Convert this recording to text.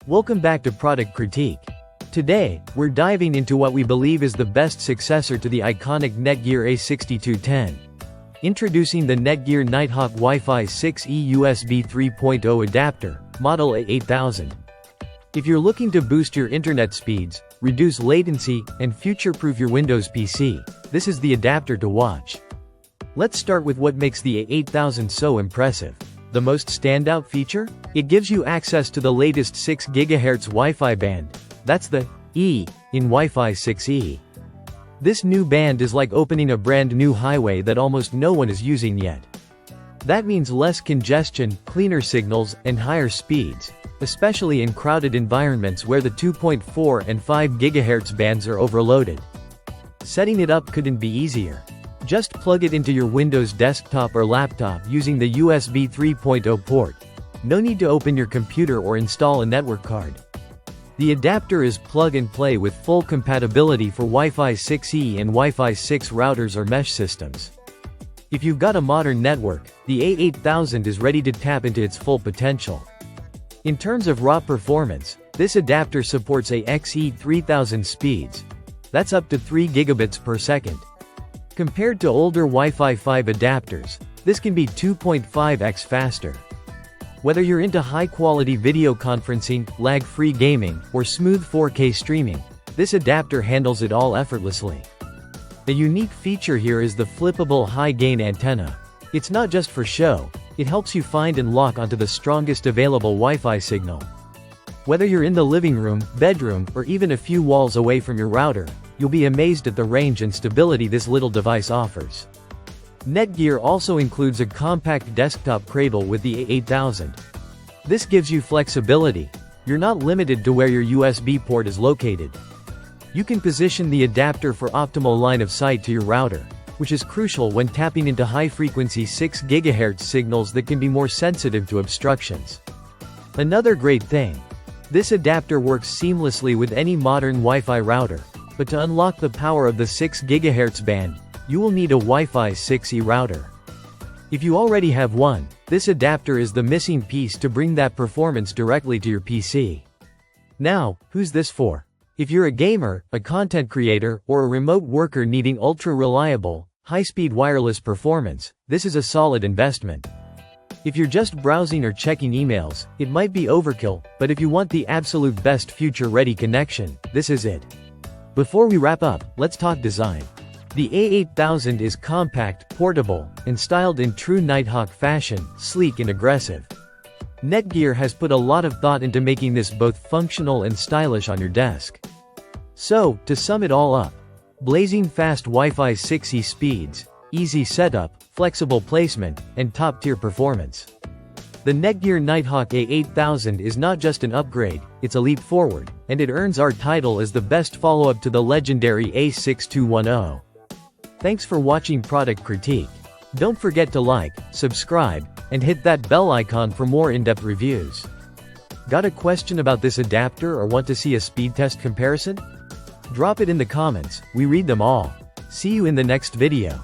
Welcome back to Product Critique. Today, we're diving into what we believe is the best successor to the iconic Netgear A6210. Introducing the Netgear Nighthawk Wi-Fi 6E USB 3.0 adapter, model A8000. If you're looking to boost your internet speeds, reduce latency, and future-proof your Windows PC, this is the adapter to watch. Let's start with what makes the A8000 so impressive. The most standout feature? It gives you access to the latest 6 GHz Wi-Fi band. That's the E in Wi-Fi 6E. This new band is like opening a brand new highway that almost no one is using yet. That means less congestion, cleaner signals, and higher speeds, especially in crowded environments where the 2.4 and 5 GHz bands are overloaded. Setting it up couldn't be easier. Just plug it into your Windows desktop or laptop using the USB 3.0 port. No need to open your computer or install a network card. The adapter is plug-and-play with full compatibility for Wi-Fi 6E and Wi-Fi 6 routers or mesh systems. If you've got a modern network, the A8000 is ready to tap into its full potential. In terms of raw performance, this adapter supports AXE3000 speeds. That's up to 3 gigabits per second. Compared to older Wi-Fi 5 adapters, this can be 2.5x faster. Whether you're into high-quality video conferencing, lag-free gaming, or smooth 4K streaming, this adapter handles it all effortlessly. A unique feature here is the flippable high-gain antenna. It's not just for show, it helps you find and lock onto the strongest available Wi-Fi signal. Whether you're in the living room, bedroom, or even a few walls away from your router, you'll be amazed at the range and stability this little device offers. Netgear also includes a compact desktop cradle with the A8000. This gives you flexibility. You're not limited to where your USB port is located. You can position the adapter for optimal line of sight to your router, which is crucial when tapping into high-frequency 6 GHz signals that can be more sensitive to obstructions. Another great thing. This adapter works seamlessly with any modern Wi-Fi router, but to unlock the power of the 6 GHz band, you will need a Wi-Fi 6E router. If you already have one, this adapter is the missing piece to bring that performance directly to your PC. Now, who's this for? If you're a gamer, a content creator, or a remote worker needing ultra-reliable, high-speed wireless performance, this is a solid investment. If you're just browsing or checking emails, it might be overkill, but if you want the absolute best future-ready connection, this is it. Before we wrap up, let's talk design. The A8000 is compact, portable, and styled in true Nighthawk fashion, sleek and aggressive. Netgear has put a lot of thought into making this both functional and stylish on your desk. So, to sum it all up, blazing fast Wi-Fi 6E speeds, easy setup, flexible placement, and top-tier performance. The Netgear Nighthawk A8000 is not just an upgrade, it's a leap forward, and it earns our title as the best follow-up to the legendary A6210. Thanks for watching Product Critique. Don't forget to like, subscribe, and hit that bell icon for more in-depth reviews. Got a question about this adapter or want to see a speed test comparison? Drop it in the comments, we read them all. See you in the next video.